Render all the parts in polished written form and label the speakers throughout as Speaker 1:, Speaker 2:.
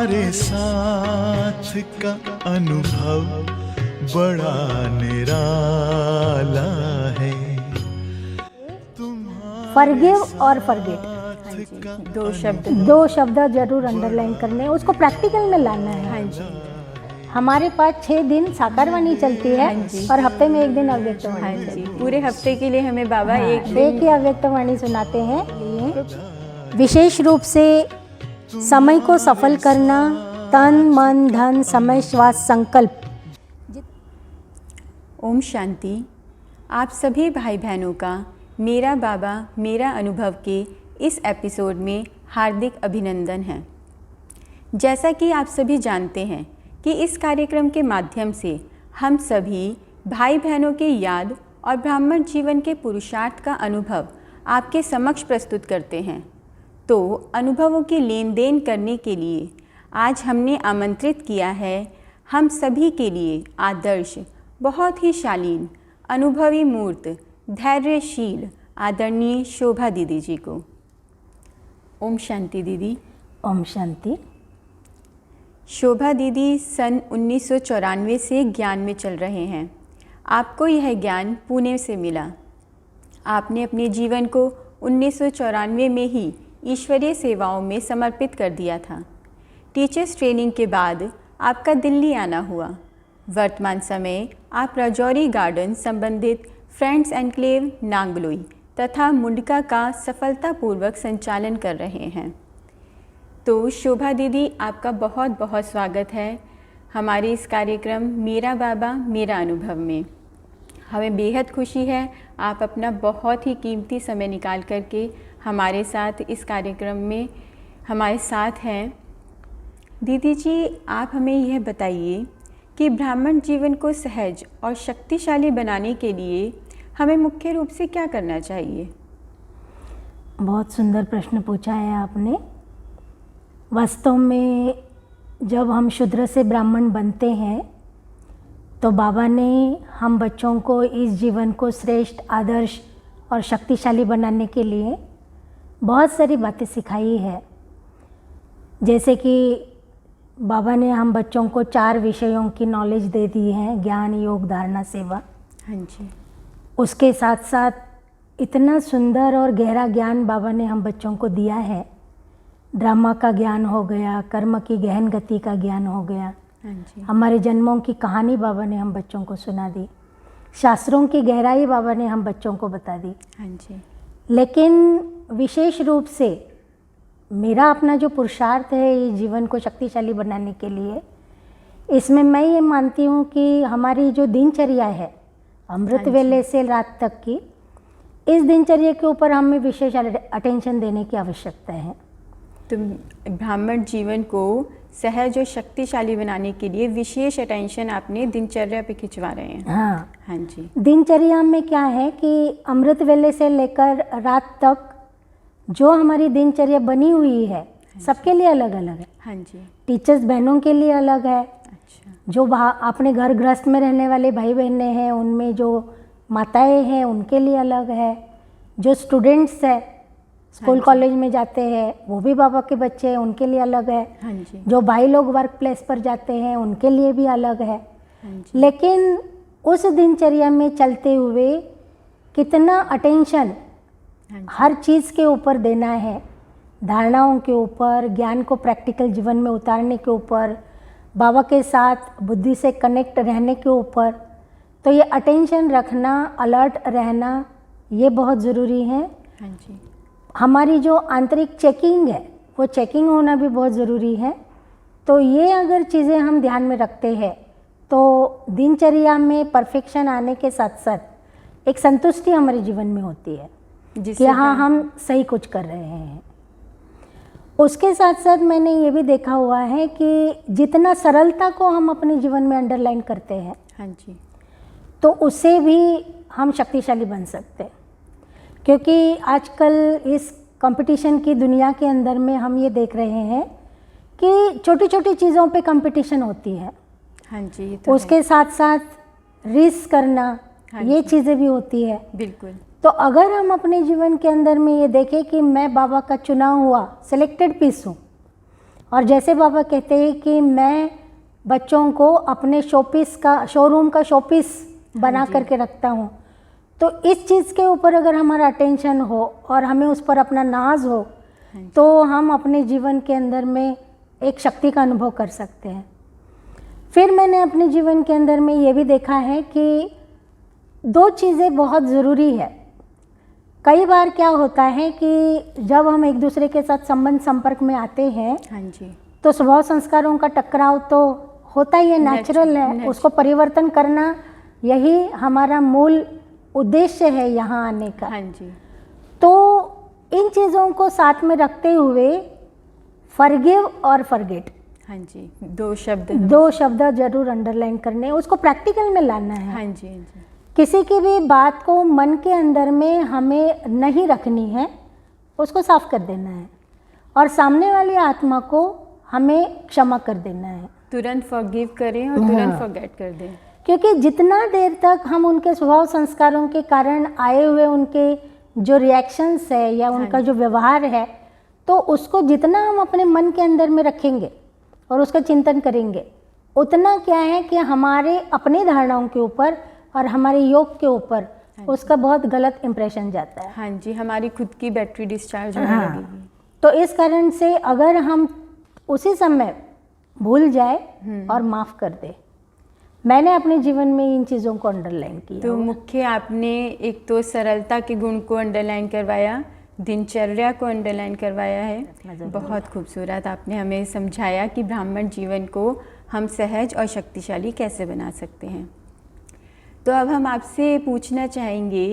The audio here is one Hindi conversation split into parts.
Speaker 1: तुम्हारे साथ का अनुभव बड़ा निराला है।
Speaker 2: फॉरगिव और फॉरगेट, दो शब्द जरूर अंडरलाइन करने हैं, उसको प्रैक्टिकल में लाना है।
Speaker 3: हाँ जी।
Speaker 2: हमारे पास 6 दिन साकारवाणी चलती है और हफ्ते में 1 दिन
Speaker 3: हाँ
Speaker 2: अव्यक्तवाणी
Speaker 3: जी, पूरे हफ्ते के लिए हमें बाबा एक
Speaker 2: एक ही अव्यक्तवाणी सुनाते हैं। विशेष रूप से समय को सफल करना, तन मन धन समय श्वास संकल्प।
Speaker 3: ओम शांति। आप सभी भाई बहनों का मेरा बाबा मेरा अनुभव के इस एपिसोड में हार्दिक अभिनंदन है। जैसा कि आप सभी जानते हैं कि इस कार्यक्रम के माध्यम से हम सभी भाई बहनों के याद और ब्राह्मण जीवन के पुरुषार्थ का अनुभव आपके समक्ष प्रस्तुत करते हैं। तो अनुभवों की लेन देन करने के लिए आज हमने आमंत्रित किया है हम सभी के लिए आदर्श, बहुत ही शालीन, अनुभवी मूर्त, धैर्यशील आदरणीय शोभा दीदी जी को। ओम शांति दीदी।
Speaker 2: ओम शांति।
Speaker 3: शोभा दीदी सन 1994 से ज्ञान में चल रहे हैं। आपको यह ज्ञान पुणे से मिला। आपने अपने जीवन को 1994 में ही ईश्वरीय सेवाओं में समर्पित कर दिया था। टीचर्स ट्रेनिंग के बाद आपका दिल्ली आना हुआ। वर्तमान समय आप राजौरी गार्डन संबंधित फ्रेंड्स एनक्लेव नांगलोई तथा मुंडका का सफलतापूर्वक संचालन कर रहे हैं। तो शोभा दीदी, आपका बहुत बहुत स्वागत है हमारे इस कार्यक्रम मेरा बाबा मेरा अनुभव में। हमें बेहद खुशी है आप अपना बहुत ही कीमती समय निकाल करके हमारे साथ इस कार्यक्रम में हमारे साथ हैं। दीदी जी, आप हमें यह बताइए कि ब्राह्मण जीवन को सहज और शक्तिशाली बनाने के लिए हमें मुख्य रूप से क्या करना चाहिए?
Speaker 2: बहुत सुंदर प्रश्न पूछा है आपने। वास्तव में जब हम शूद्र से ब्राह्मण बनते हैं तो बाबा ने हम बच्चों को इस जीवन को श्रेष्ठ, आदर्श और शक्तिशाली बनाने के लिए बहुत सारी बातें सिखाई है। जैसे कि बाबा ने हम बच्चों को 4 विषयों की नॉलेज दे दी है, ज्ञान, योग, धारणा, सेवा।
Speaker 3: हाँ जी।
Speaker 2: उसके साथ साथ इतना सुंदर और गहरा ज्ञान बाबा ने हम बच्चों को दिया है। ड्रामा का ज्ञान हो गया, कर्म की गहन गति का ज्ञान हो गया।
Speaker 3: हाँ जी।
Speaker 2: हमारे जन्मों की कहानी बाबा ने हम बच्चों को सुना दी। शास्त्रों की गहराई बाबा ने हम बच्चों को बता दी।
Speaker 3: हाँ जी।
Speaker 2: लेकिन विशेष रूप से मेरा अपना जो पुरुषार्थ है इस जीवन को शक्तिशाली बनाने के लिए, इसमें मैं ये मानती हूँ कि हमारी जो दिनचर्या है अमृत वेले से रात तक की, इस दिनचर्या के ऊपर हमें विशेष अटेंशन देने की आवश्यकता है।
Speaker 3: तो ब्राह्मण जीवन को सहज और शक्तिशाली बनाने के लिए विशेष अटेंशन आपने दिनचर्या पे खिंचवा रहे हैं।
Speaker 2: हाँ।
Speaker 3: हाँ जी।
Speaker 2: दिनचर्या में क्या है कि अमृत वेले से लेकर रात तक जो हमारी दिनचर्या बनी हुई है सबके लिए अलग अलग है।
Speaker 3: हाँ जी।
Speaker 2: टीचर्स बहनों के लिए अलग है।
Speaker 3: अच्छा।
Speaker 2: जो अपने घर गृहस्थ में रहने वाले भाई बहनें हैं उनमें जो माताएं हैं उनके लिए अलग है। जो स्टूडेंट्स है स्कूल कॉलेज में जाते हैं वो भी बाबा के बच्चे हैं, उनके लिए अलग है।
Speaker 3: हाँ जी।
Speaker 2: जो भाई लोग वर्क प्लेस पर जाते हैं उनके लिए भी अलग है।
Speaker 3: हाँ जी।
Speaker 2: लेकिन उस दिनचर्या में चलते हुए कितना अटेंशन हर चीज़ के ऊपर देना है, धारणाओं के ऊपर, ज्ञान को प्रैक्टिकल जीवन में उतारने के ऊपर, बाबा के साथ बुद्धि से कनेक्ट रहने के ऊपर, तो ये अटेंशन रखना, अलर्ट रहना, ये बहुत ज़रूरी है।
Speaker 3: हाँ जी।
Speaker 2: हमारी जो आंतरिक चेकिंग है वो चेकिंग होना भी बहुत ज़रूरी है। तो ये अगर चीज़ें हम ध्यान में रखते हैं तो दिनचर्या में परफेक्शन आने के साथ साथ एक संतुष्टि हमारे जीवन में होती है कि हाँ हम सही कुछ कर रहे हैं। उसके साथ साथ मैंने ये भी देखा हुआ है कि जितना सरलता को हम अपने जीवन में अंडरलाइन करते हैं,
Speaker 3: हाँ जी,
Speaker 2: तो उससे भी हम शक्तिशाली बन सकते हैं। क्योंकि आजकल इस कंपटीशन की दुनिया के अंदर में हम ये देख रहे हैं कि छोटी छोटी चीज़ों पे कंपटीशन होती है।
Speaker 3: हाँ जी, तो
Speaker 2: उसके साथ साथ रिस्क करना,
Speaker 3: हाँ
Speaker 2: ये
Speaker 3: जी,
Speaker 2: चीज़ें भी होती है।
Speaker 3: बिल्कुल।
Speaker 2: तो अगर हम अपने जीवन के अंदर में ये देखें कि मैं बाबा का चुना हुआ सिलेक्टेड पीस हूँ, और जैसे बाबा कहते हैं कि मैं बच्चों को अपने शोरूम का शोपीस बना करके रखता हूँ, तो इस चीज़ के ऊपर अगर हमारा अटेंशन हो और हमें उस पर अपना नाज हो तो हम अपने जीवन के अंदर में एक शक्ति का अनुभव कर सकते हैं। फिर मैंने अपने जीवन के अंदर में ये भी देखा है कि 2 चीज़ें बहुत ज़रूरी है। कई बार क्या होता है कि जब हम एक दूसरे के साथ संपर्क में आते हैं,
Speaker 3: हाँ जी,
Speaker 2: तो स्वभाव संस्कारों का टकराव तो होता ही है, नेचुरल है। उसको परिवर्तन करना यही हमारा मूल उद्देश्य है यहाँ आने का।
Speaker 3: हाँ जी,
Speaker 2: तो इन चीज़ों को साथ में रखते हुए फॉरगिव और फॉरगेट,
Speaker 3: हाँ जी, 2 शब्द
Speaker 2: 2 शब्द जरूर अंडरलाइन करने, उसको प्रैक्टिकल में लाना है।
Speaker 3: हाँ जी, हाँ जी,
Speaker 2: किसी की भी बात को मन के अंदर में हमें नहीं रखनी है, उसको साफ कर देना है और सामने वाली आत्मा को हमें क्षमा कर देना है।
Speaker 3: तुरंत फॉरगिव करें और तुरंत फॉरगेट कर दें।
Speaker 2: क्योंकि जितना देर तक हम उनके स्वभाव संस्कारों के कारण आए हुए उनके जो रिएक्शंस है या उनका जो व्यवहार है, तो उसको जितना हम अपने मन के अंदर में रखेंगे और उसका चिंतन करेंगे, उतना क्या है कि हमारे अपनी धारणाओं के ऊपर और हमारे योग के ऊपर उसका बहुत गलत इंप्रेशन जाता है।
Speaker 3: हाँ जी, हमारी खुद की बैटरी डिस्चार्ज होने लगेगी।
Speaker 2: तो इस कारण से अगर हम उसी समय भूल जाए और माफ़ कर दे, मैंने अपने जीवन में इन चीज़ों को अंडरलाइन किया।
Speaker 3: तो मुख्य आपने एक तो सरलता के गुण को अंडरलाइन करवाया, दिनचर्या को अंडरलाइन करवाया है। बहुत खूबसूरत आपने हमें समझाया कि ब्राह्मण जीवन को हम सहज और शक्तिशाली कैसे बना सकते हैं। तो अब हम आपसे पूछना चाहेंगे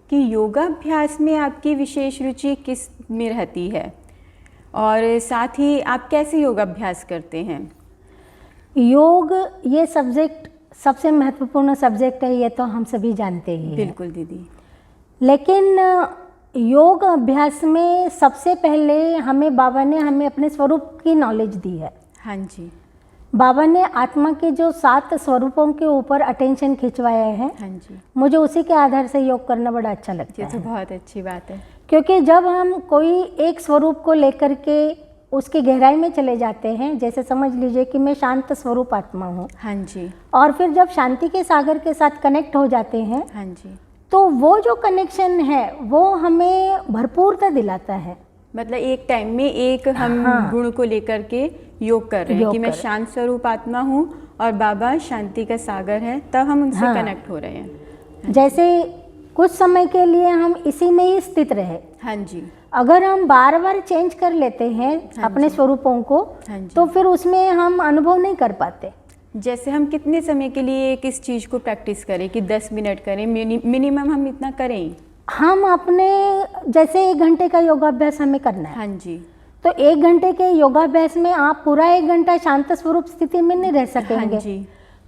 Speaker 3: कि योगाभ्यास में आपकी विशेष रुचि किस में रहती है और साथ ही आप कैसे योगाभ्यास करते हैं?
Speaker 2: योग ये सब्जेक्ट सबसे महत्वपूर्ण सब्जेक्ट है, ये तो हम सभी जानते ही हैं।
Speaker 3: बिल्कुल दीदी।
Speaker 2: लेकिन योग अभ्यास में सबसे पहले बाबा ने हमें अपने स्वरूप की नॉलेज दी है।
Speaker 3: हाँ जी,
Speaker 2: बाबा ने आत्मा के जो 7 स्वरूपों के ऊपर अटेंशन खिंचवाया है।
Speaker 3: हाँ जी,
Speaker 2: मुझे उसी के आधार से योग करना बड़ा अच्छा लगता
Speaker 3: ये तो
Speaker 2: है।
Speaker 3: बहुत अच्छी बात है।
Speaker 2: क्योंकि जब हम कोई एक स्वरूप को लेकर के उसकी गहराई में चले जाते हैं, जैसे समझ लीजिए कि मैं शांत स्वरूप आत्मा हूँ,
Speaker 3: हाँ जी,
Speaker 2: और फिर जब शांति के सागर के साथ कनेक्ट हो जाते हैं,
Speaker 3: हाँ जी,
Speaker 2: तो वो जो कनेक्शन है वो हमें भरपूरता दिलाता है।
Speaker 3: मतलब एक टाइम में एक हम गुण को लेकर के योग कर रहे हैं कि मैं शांत स्वरूप आत्मा हूँ और बाबा शांति का सागर है, तब हम उनसे कनेक्ट हो रहे हैं।
Speaker 2: जैसे कुछ समय के लिए हम इसी में ही स्थित रहे।
Speaker 3: हाँ जी,
Speaker 2: अगर हम बार बार चेंज कर लेते हैं अपने स्वरूपों को, तो फिर उसमें हम अनुभव नहीं कर पाते।
Speaker 3: जैसे हम कितने समय के लिए किस चीज़ को प्रैक्टिस करें कि 10 मिनट करें, मिनिमम हम इतना करें?
Speaker 2: हम अपने जैसे 1 घंटे का योगाभ्यास हमें करना है।
Speaker 3: हाँ जी,
Speaker 2: तो 1 घंटे के योगाभ्यास में आप पूरा 1 घंटा शांत स्वरूप स्थिति में नहीं रह सकेंगे।
Speaker 3: हाँ जी,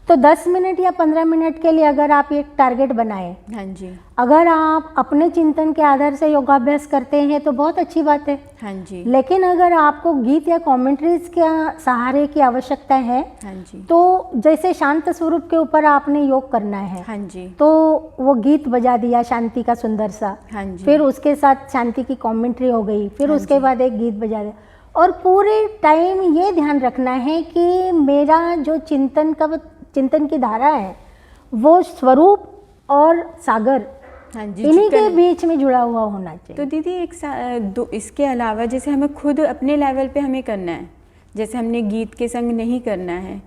Speaker 2: तो 10 मिनट या 15 मिनट के लिए अगर आप एक टारगेट बनाएं,
Speaker 3: हाँ जी,
Speaker 2: अगर आप अपने चिंतन के आधार से योगाभ्यास करते हैं तो बहुत अच्छी बात है।
Speaker 3: हाँ जी,
Speaker 2: लेकिन अगर आपको गीत या कमेंट्रीज के सहारे की आवश्यकता है,
Speaker 3: हाँ जी,
Speaker 2: तो जैसे शांत स्वरूप के ऊपर आपने योग करना है,
Speaker 3: हाँ जी,
Speaker 2: तो वो गीत बजा दिया शांति का सुंदर सा,
Speaker 3: हाँ जी,
Speaker 2: फिर उसके साथ शांति की कमेंट्री हो गई, फिर उसके बाद एक गीत बजा दिया, और पूरे टाइम ये ध्यान रखना है कि मेरा जो चिंतन की धारा है वो स्वरूप और सागर,
Speaker 3: हाँ जी,
Speaker 2: इन्हीं के बीच में जुड़ा हुआ होना चाहिए।
Speaker 3: तो दीदी इसके अलावा जैसे हमें खुद अपने लेवल पे हमें करना है, जैसे हमने गीत के संग नहीं करना है,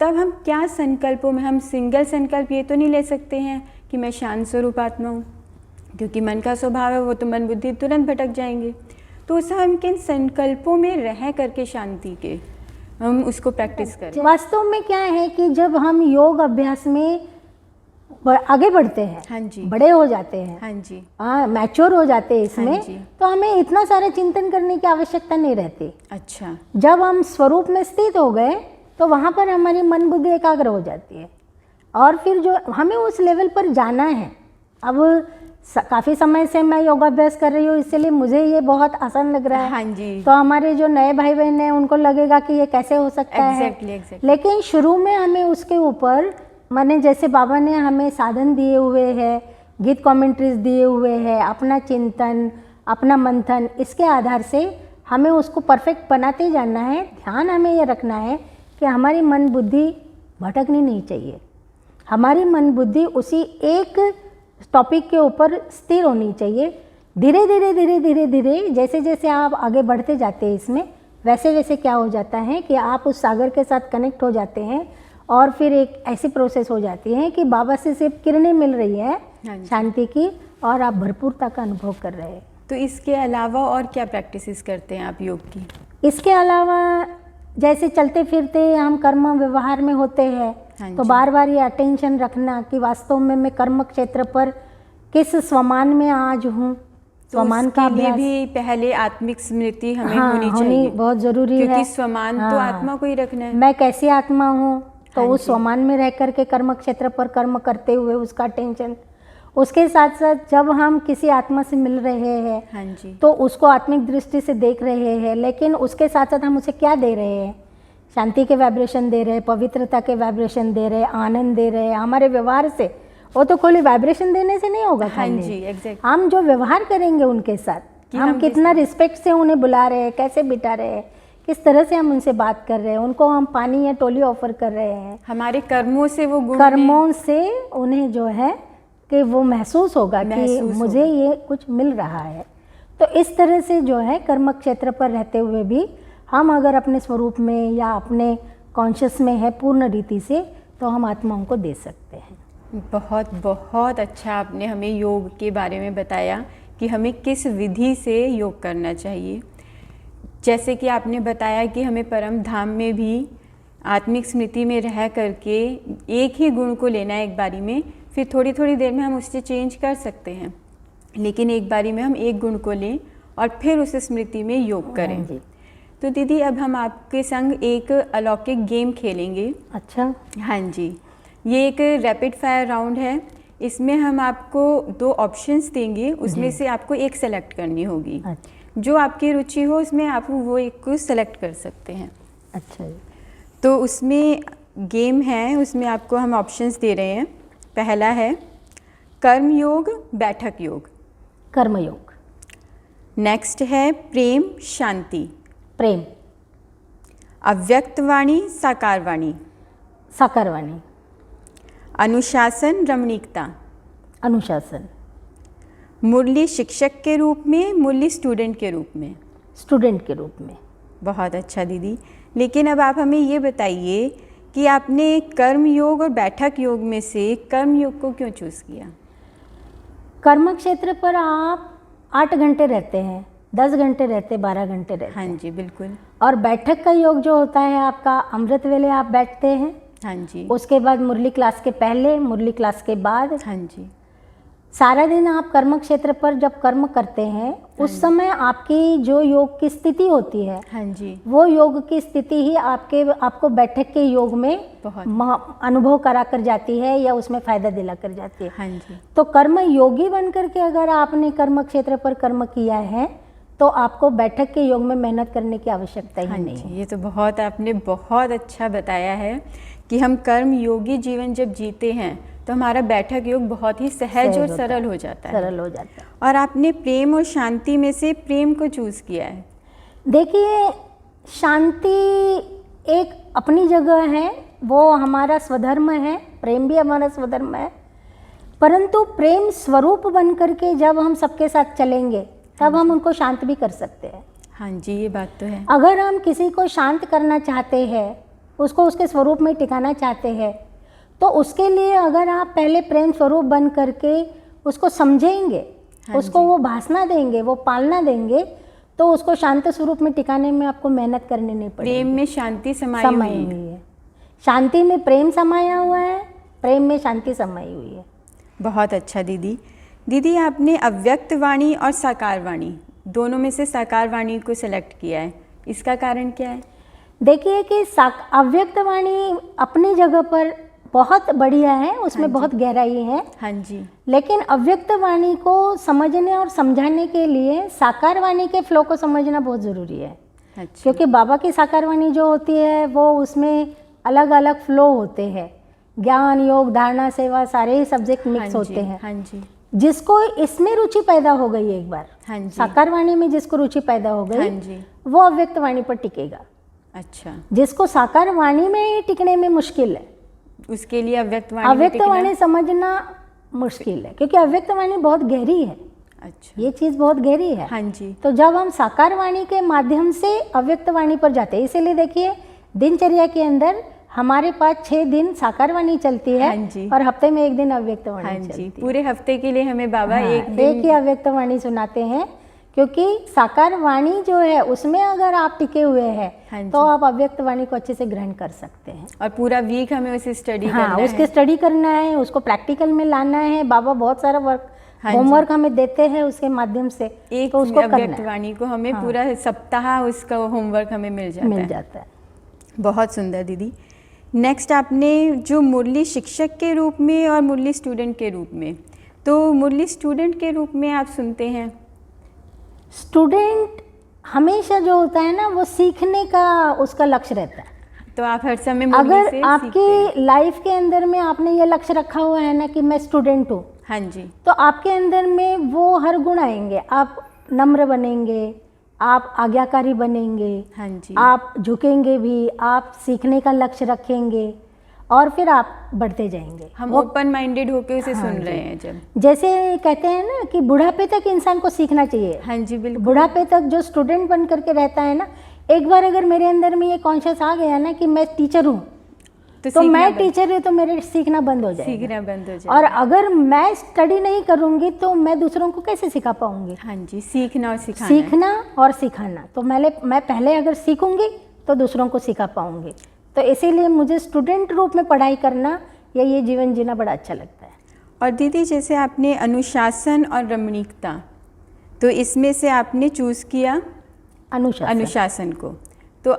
Speaker 3: तब हम क्या संकल्पों में, हम सिंगल संकल्प ये तो नहीं ले सकते हैं कि मैं शांत स्वरूप आत्मा हूँ, क्योंकि मन का स्वभाव है, वो तो मन बुद्धि तुरंत भटक जाएंगे। तो उस हम किन संकल्पों में रह करके शांति के हम उसको प्रैक्टिस करें?
Speaker 2: वास्तव में क्या है कि जब हम योग अभ्यास में आगे बढ़ते हैं,
Speaker 3: हाँ जी,
Speaker 2: बड़े हो जाते हैं,
Speaker 3: हाँ जी,
Speaker 2: मैच्योर हो जाते हैं इसमें,
Speaker 3: हाँ जी,
Speaker 2: तो हमें इतना सारा चिंतन करने की आवश्यकता नहीं रहती।
Speaker 3: अच्छा, जब
Speaker 2: जब हम स्वरूप में स्थित हो गए तो वहाँ पर हमारी मन बुद्धि एकाग्र हो जाती है, और फिर जो हमें उस लेवल पर जाना है। अब काफ़ी समय से मैं योगाभ्यास कर रही हूँ, इसलिए मुझे ये बहुत आसान लग रहा है।
Speaker 3: हाँ जी,
Speaker 2: तो हमारे जो नए भाई बहन हैं उनको लगेगा कि ये कैसे हो सकता है। लेकिन शुरू में हमें उसके ऊपर, माने जैसे बाबा ने हमें साधन दिए हुए हैं, गीत कमेंट्रीज दिए हुए हैं, अपना चिंतन, अपना मंथन, इसके आधार से हमें उसको परफेक्ट बनाते ही जाना है। ध्यान हमें ये रखना है कि हमारी मन बुद्धि भटकनी नहीं चाहिए, हमारी मन बुद्धि उसी एक टॉपिक के ऊपर स्थिर होनी चाहिए। धीरे धीरे धीरे धीरे धीरे जैसे जैसे आप आगे बढ़ते जाते हैं इसमें, वैसे वैसे क्या हो जाता है कि आप उस सागर के साथ कनेक्ट हो जाते हैं और फिर एक ऐसी प्रोसेस हो जाती है कि बाबा से सिर्फ किरणें मिल रही है शांति की और आप भरपूरता का अनुभव कर रहे हैं।
Speaker 3: तो इसके अलावा और क्या प्रैक्टिसेस करते हैं आप योग की?
Speaker 2: इसके अलावा जैसे चलते फिरते हम कर्म व्यवहार में होते हैं तो बार बार ये अटेंशन रखना कि वास्तव में मैं कर्म क्षेत्र पर किस स्वमान में आज हूँ।
Speaker 3: तो स्वमान का लिए भी पहले आत्मिक स्मृति हमें होनी चाहिए,
Speaker 2: बहुत जरूरी है,
Speaker 3: क्योंकि स्वमान तो आत्मा को ही रखना है।
Speaker 2: मैं कैसी आत्मा हूँ, तो उस स्वमान में रह करके कर्म क्षेत्र पर कर्म करते हुए उसका टेंशन। उसके साथ साथ जब हम किसी आत्मा से मिल रहे हैं तो उसको आत्मिक दृष्टि से देख रहे हैं, लेकिन उसके साथ साथ हम उसे क्या दे रहे हैं? शांति के वाइब्रेशन दे रहे हैं, पवित्रता के वाइब्रेशन दे रहे हैं, आनंद दे रहे हैं। हमारे व्यवहार से वो तो खाली वाइब्रेशन देने से नहीं होगा, हम जो व्यवहार करेंगे उनके साथ, हम कितना रिस्पेक्ट से उन्हें बुला रहे हैं, कैसे बिठा रहे हैं, किस तरह से हम उनसे बात कर रहे हैं, उनको हम पानी या टोली ऑफर कर रहे हैं।
Speaker 3: हमारे कर्मों से वो
Speaker 2: कर्मों से उन्हें जो है कि वो महसूस होगा कि मुझे ये कुछ मिल रहा है। तो इस तरह से जो है कर्म क्षेत्र पर रहते हुए भी हम अगर अपने स्वरूप में या अपने कॉन्शियस में है पूर्ण रीति से, तो हम आत्माओं को दे सकते हैं।
Speaker 3: बहुत बहुत अच्छा आपने हमें योग के बारे में बताया कि हमें किस विधि से योग करना चाहिए। जैसे कि आपने बताया कि हमें परम धाम में भी आत्मिक स्मृति में रह करके एक ही गुण को लेना है एक बारी में, फिर थोड़ी थोड़ी देर में हम उससे चेंज कर सकते हैं, लेकिन एक बारी में हम एक गुण को लें और फिर उस स्मृति में योग करें। तो दीदी अब हम आपके संग एक अलौकिक गेम खेलेंगे।
Speaker 2: अच्छा।
Speaker 3: हाँ जी, ये एक रैपिड फायर राउंड है। इसमें हम आपको 2 ऑप्शंस देंगे, उसमें से आपको एक सेलेक्ट करनी होगी।
Speaker 2: अच्छा।
Speaker 3: जो आपकी रुचि हो उसमें आप वो एक को सेलेक्ट कर सकते हैं।
Speaker 2: अच्छा।
Speaker 3: तो उसमें गेम है, उसमें आपको हम ऑप्शंस दे रहे हैं। पहला है कर्म योग, बैठक योग।
Speaker 2: कर्म योग।
Speaker 3: नेक्स्ट है प्रेम शांति।
Speaker 2: प्रेम।
Speaker 3: अव्यक्त वाणी, साकार वाणी।
Speaker 2: साकार वाणी।
Speaker 3: अनुशासन, रमणीकता।
Speaker 2: अनुशासन।
Speaker 3: मुरली शिक्षक के रूप में, मुरली स्टूडेंट के रूप में।
Speaker 2: स्टूडेंट के रूप में।
Speaker 3: बहुत अच्छा दीदी, लेकिन अब आप हमें ये बताइए कि आपने कर्म योग और बैठक योग में से कर्म योग को क्यों चूज़ किया?
Speaker 2: कर्म क्षेत्र पर आप 8 घंटे रहते हैं, 10 घंटे रहते, 12 घंटे रहते।
Speaker 3: हाँ जी बिल्कुल।
Speaker 2: और बैठक का योग जो होता है आपका अमृत वेले आप बैठते हैं।
Speaker 3: हाँ जी।
Speaker 2: उसके बाद मुरली क्लास के पहले, मुरली क्लास के बाद।
Speaker 3: हाँ जी।
Speaker 2: सारा दिन आप कर्म क्षेत्र पर जब कर्म करते हैं उस समय आपकी जो योग की स्थिति होती है,
Speaker 3: हाँ जी,
Speaker 2: वो योग की स्थिति ही आपको बैठक के योग में अनुभव करा कर जाती है या उसमें फायदा दिला कर जाती है।
Speaker 3: हाँ जी।
Speaker 2: तो कर्म योगी बन करके अगर आपने कर्म क्षेत्र पर कर्म किया है तो आपको बैठक के योग में मेहनत करने की आवश्यकता ही नहीं है।
Speaker 3: ये तो बहुत आपने बहुत अच्छा बताया है कि हम कर्म योगी जीवन जब जीते हैं तो हमारा बैठक योग बहुत ही सहज और सरल हो जाता है।
Speaker 2: सरल हो जाता है।
Speaker 3: और आपने प्रेम और शांति में से प्रेम को चूज़ किया है।
Speaker 2: देखिए, शांति एक अपनी जगह है, वो हमारा स्वधर्म है, प्रेम भी हमारा स्वधर्म है, परंतु प्रेम स्वरूप बन करके जब हम सबके साथ चलेंगे तब हम उनको शांत भी कर सकते हैं।
Speaker 3: हाँ जी, ये बात तो है।
Speaker 2: अगर हम किसी को शांत करना चाहते हैं, उसको उसके स्वरूप में टिकाना चाहते हैं, तो उसके लिए अगर आप पहले प्रेम स्वरूप बन करके उसको समझेंगे, उसको वो भासना देंगे, वो पालना देंगे, तो उसको शांत स्वरूप में टिकाने में आपको मेहनत करनी नहीं पड़ेगी।
Speaker 3: प्रेम में शांति समाई हुई है।
Speaker 2: शांति में प्रेम समाया हुआ है, प्रेम में शांति समाई हुई है।
Speaker 3: बहुत अच्छा दीदी। दीदी, आपने अव्यक्त वाणी और साकार वाणी दोनों में से साकार वाणी को सिलेक्ट किया है, इसका कारण क्या है?
Speaker 2: देखिए कि अव्यक्त वाणी अपनी जगह पर बहुत बढ़िया है, उसमें बहुत गहराई है।
Speaker 3: हाँ जी।
Speaker 2: लेकिन अव्यक्त वाणी को समझने और समझाने के लिए साकार वाणी के फ्लो को समझना बहुत ज़रूरी है।
Speaker 3: अच्छा।
Speaker 2: क्योंकि बाबा की साकार वाणी जो होती है वो उसमें अलग अलग फ्लो होते हैं, ज्ञान, योग, धारणा, सेवा, सारे ही सब्जेक्ट मिक्स होते हैं।
Speaker 3: हाँ जी।
Speaker 2: जिसको इसमें रुचि पैदा हो गई एक बार,
Speaker 3: हाँ जी।
Speaker 2: साकार वाणी में जिसको रुचि पैदा हो गई,
Speaker 3: हाँ जी।
Speaker 2: वो अव्यक्त वाणी पर टिकेगा।
Speaker 3: अच्छा,
Speaker 2: जिसको साकार वाणी में टिकने में मुश्किल है,
Speaker 3: उसके लिए अव्यक्त वाणी में
Speaker 2: अव्यक्त
Speaker 3: टिकना-
Speaker 2: वाणी समझना मुश्किल है, क्योंकि अव्यक्त वाणी बहुत गहरी है,
Speaker 3: अच्छा,
Speaker 2: ये चीज़ बहुत गहरी है।
Speaker 3: हाँ जी।
Speaker 2: तो जब हम साकार वाणी के माध्यम से अव्यक्त वाणी पर जाते हैं, इसीलिए देखिए दिनचर्या के अंदर हमारे पास 6 दिन साकार वाणी चलती है,
Speaker 3: हाँ जी।
Speaker 2: और हफ्ते में 1 दिन अव्यक्त वाणी
Speaker 3: हाँ
Speaker 2: चलती
Speaker 3: जी,
Speaker 2: है।
Speaker 3: पूरे हफ्ते के लिए हमें बाबा
Speaker 2: हाँ,
Speaker 3: एक दिन
Speaker 2: एक ही अव्यक्त वाणी सुनाते हैं, क्योंकि साकार वाणी जो है उसमें अगर आप टिके हुए
Speaker 3: हाँ
Speaker 2: हैं
Speaker 3: जी।
Speaker 2: तो आप अव्यक्त वाणी को अच्छे से ग्रहण कर सकते हैं।
Speaker 3: और पूरा वीक हमें उसे स्टडी
Speaker 2: हाँ,
Speaker 3: करना
Speaker 2: उसके
Speaker 3: है।
Speaker 2: स्टडी करना है, उसको प्रैक्टिकल में लाना है। बाबा बहुत सारा
Speaker 3: हाँ जी।
Speaker 2: होमवर्क हमें देते हैं उसके माध्यम से,
Speaker 3: एक
Speaker 2: तो उसको करना
Speaker 3: अव्यक्त
Speaker 2: है,
Speaker 3: वाणी को हमें
Speaker 2: हाँ।
Speaker 3: पूरा सप्ताह उसका होमवर्क हमें मिल जाता है। बहुत सुंदर दीदी। नेक्स्ट, आपने जो मुरली शिक्षक के रूप में और मुरली स्टूडेंट के रूप में, तो मुरली स्टूडेंट के रूप में आप सुनते हैं।
Speaker 2: स्टूडेंट हमेशा जो होता है ना, वो सीखने का उसका लक्ष्य रहता है।
Speaker 3: तो आप हर समय मुरली से
Speaker 2: अगर
Speaker 3: सीखते हैं।
Speaker 2: आपकी लाइफ के अंदर में आपने ये लक्ष्य रखा हुआ है ना कि मैं स्टूडेंट हूँ,
Speaker 3: हाँ जी,
Speaker 2: तो आपके अंदर में वो हर गुण आएंगे। आप नम्र बनेंगे, आप आज्ञाकारी बनेंगे,
Speaker 3: हाँ जी,
Speaker 2: आप झुकेंगे भी, आप सीखने का लक्ष्य रखेंगे, और फिर आप बढ़ते जाएंगे।
Speaker 3: हम
Speaker 2: वो
Speaker 3: ओपन माइंडेड होकर उसे
Speaker 2: हाँ
Speaker 3: सुन
Speaker 2: जी।
Speaker 3: रहे हैं जब।
Speaker 2: जैसे कहते हैं ना कि बुढ़ापे तक इंसान को सीखना चाहिए।
Speaker 3: हाँ जी, बिल्कुल।
Speaker 2: बुढ़ापे तक जो स्टूडेंट बन करके रहता है ना, एक बार अगर मेरे अंदर में ये कॉन्शियस आ गया ना कि मैं टीचर हूँ, तो
Speaker 3: सीखना
Speaker 2: मैं
Speaker 3: बंद-
Speaker 2: टीचर हूँ, तो मेरे सीखना बंद हो जाएगा।
Speaker 3: सीखना बंद हो जाए।
Speaker 2: और अगर मैं स्टडी नहीं करूँगी तो मैं दूसरों को कैसे सिखा पाऊँगी?
Speaker 3: हाँ जी, सीखना और सिखाना।
Speaker 2: सीखना और सिखाना, तो मैं पहले अगर सीखूंगी तो दूसरों को सिखा पाऊंगी। तो इसीलिए मुझे स्टूडेंट रूप में पढ़ाई करना या ये जीवन जीना बड़ा अच्छा लगता है।
Speaker 3: और दीदी, जैसे आपने अनुशासन और रमणीकता, तो इसमें से आपने चूज़ किया अनुशासन को, तो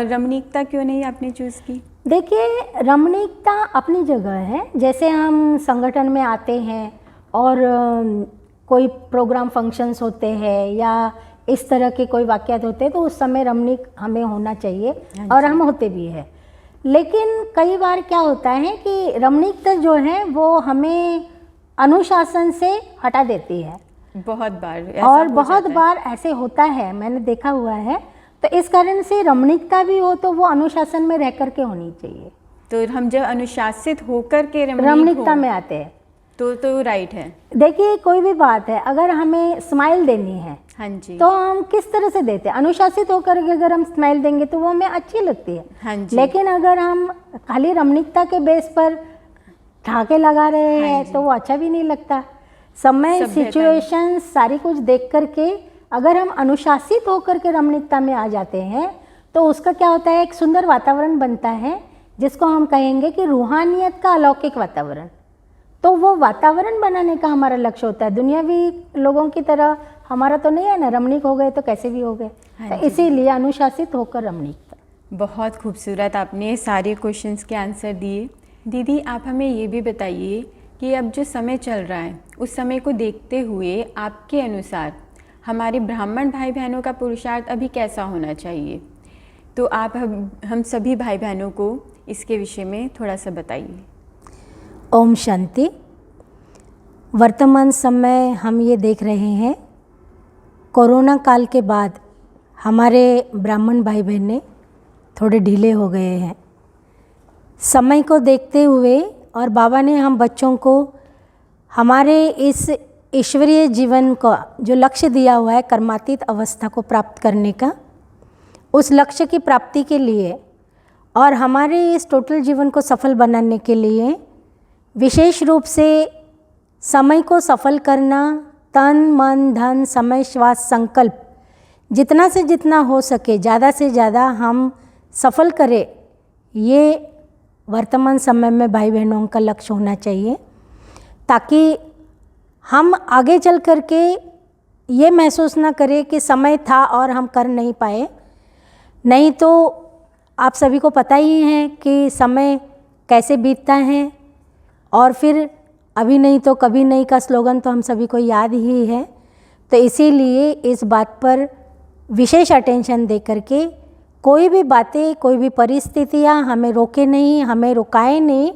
Speaker 3: रमणीकता क्यों नहीं आपने चूज़ की?
Speaker 2: देखिए, रमणीकता अपनी जगह है। जैसे हम संगठन में आते हैं और कोई प्रोग्राम फंक्शंस होते हैं या इस तरह के कोई वाक़यात होते हैं, तो उस समय रमणीक हमें होना चाहिए, और हम होते भी हैं। लेकिन कई बार क्या होता है कि रमणीकता जो है वो हमें अनुशासन से हटा देती है,
Speaker 3: बहुत बार ऐसा
Speaker 2: और
Speaker 3: हो
Speaker 2: बहुत
Speaker 3: जाता है।
Speaker 2: बार ऐसे होता है, मैंने देखा हुआ है। तो इस कारण से रमणीकता भी हो तो वो अनुशासन में रह करके होनी चाहिए।
Speaker 3: तो हम जब अनुशासित होकर के
Speaker 2: रमणीकता में आते हैं।
Speaker 3: तो राइट है।
Speaker 2: देखिए, कोई भी बात है, अगर हमें स्माइल देनी है
Speaker 3: हाँ जी,
Speaker 2: तो हम किस तरह से देते हैं? अनुशासित होकर के अगर हम स्माइल देंगे तो वो हमें अच्छी लगती है।
Speaker 3: हाँ जी,
Speaker 2: लेकिन अगर हम खाली रमणीकता के बेस पर ठाके लगा रहे हैं तो वो अच्छा भी नहीं लगता। समय,
Speaker 3: सभ्यता
Speaker 2: सिचुएशन, सारी कुछ देख करके अगर हम अनुशासित होकर के रमणीकता में आ जाते हैं तो उसका क्या होता है, एक सुंदर वातावरण बनता है, जिसको हम कहेंगे कि रूहानियत का अलौकिक वातावरण। तो वो वातावरण बनाने का हमारा लक्ष्य होता है। दुनियावी लोगों की तरह हमारा तो नहीं है ना, रमणीक हो गए तो कैसे भी हो गए।
Speaker 3: हाँ
Speaker 2: तो
Speaker 3: जी।
Speaker 2: इसीलिए अनुशासित होकर रमणीकता।
Speaker 3: बहुत खूबसूरत आपने सारे क्वेश्चंस के आंसर दिए। दीदी, आप हमें ये भी बताइए कि अब जो समय चल रहा है, उस समय को देखते हुए आपके अनुसार हमारे ब्राह्मण भाई बहनों का पुरुषार्थ अभी कैसा होना चाहिए? तो आप हम सभी भाई बहनों को इसके विषय में थोड़ा सा बताइए।
Speaker 2: ओम शांति। वर्तमान समय हम ये देख रहे हैं, कोरोना काल के बाद हमारे ब्राह्मण भाई बहनें थोड़े ढीले हो गए हैं। समय को देखते हुए, और बाबा ने हम बच्चों को हमारे इस ईश्वरीय जीवन का जो लक्ष्य दिया हुआ है, कर्मातीत अवस्था को प्राप्त करने का, उस लक्ष्य की प्राप्ति के लिए और हमारे इस टोटल जीवन को सफल बनाने के लिए विशेष रूप से समय को सफल करना, तन मन धन समय श्वास संकल्प जितना से जितना हो सके ज़्यादा से ज़्यादा हम सफल करें, ये वर्तमान समय में भाई बहनों का लक्ष्य होना चाहिए, ताकि हम आगे चल कर के ये महसूस ना करें कि समय था और हम कर नहीं पाए। नहीं तो आप सभी को पता ही है कि समय कैसे बीतता है, और फिर अभी नहीं तो कभी नहीं का स्लोगन तो हम सभी को याद ही है। तो इसीलिए इस बात पर विशेष अटेंशन दे करके कोई भी बातें, कोई भी परिस्थितियाँ हमें रोके नहीं, हमें रुकाए नहीं,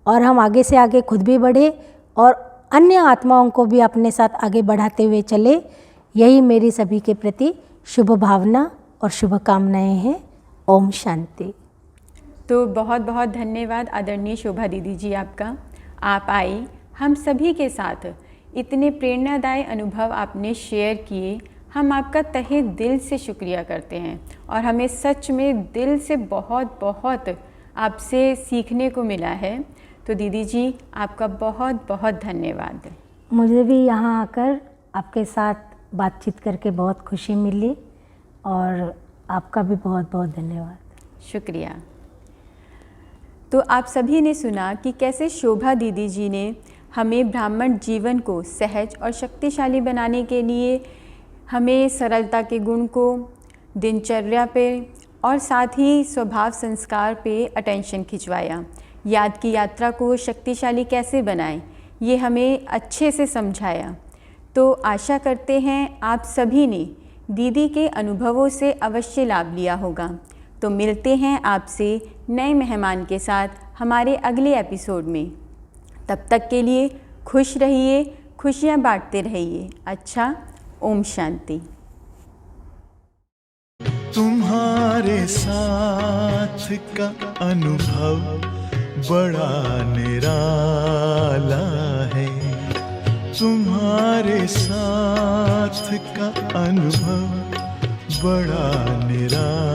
Speaker 2: और हम आगे से आगे खुद भी बढ़े और अन्य आत्माओं को भी अपने साथ आगे बढ़ाते हुए चले, यही मेरी सभी के प्रति शुभ भावना और शुभकामनाएं हैं। ओम शांति।
Speaker 3: तो बहुत बहुत धन्यवाद आदरणीय शोभा दीदी जी आपका। आप आई, हम सभी के साथ इतने प्रेरणादायी अनुभव आपने शेयर किए। हम आपका तहे दिल से शुक्रिया करते हैं और हमें सच में दिल से बहुत बहुत आपसे सीखने को मिला है। तो दीदी जी आपका बहुत बहुत धन्यवाद।
Speaker 2: मुझे भी यहाँ आकर आपके साथ बातचीत करके बहुत खुशी मिली और आपका भी बहुत बहुत धन्यवाद।
Speaker 3: शुक्रिया। तो आप सभी ने सुना कि कैसे शोभा दीदी जी ने हमें ब्राह्मण जीवन को सहज और शक्तिशाली बनाने के लिए हमें सरलता के गुण को, दिनचर्या पे और साथ ही स्वभाव संस्कार पे अटेंशन खिंचवाया। याद की यात्रा को शक्तिशाली कैसे बनाएं, ये हमें अच्छे से समझाया। तो आशा करते हैं आप सभी ने दीदी के अनुभवों से अवश्य लाभ लिया होगा। तो मिलते हैं आपसे नए मेहमान के साथ हमारे अगले एपिसोड में। तब तक के लिए खुश रहिए, खुशियाँ बांटते रहिए। अच्छा, ओम शांति।
Speaker 1: तुम्हारे साथ का अनुभव बड़ा निराला है। तुम्हारे साथ का अनुभव बड़ा निराला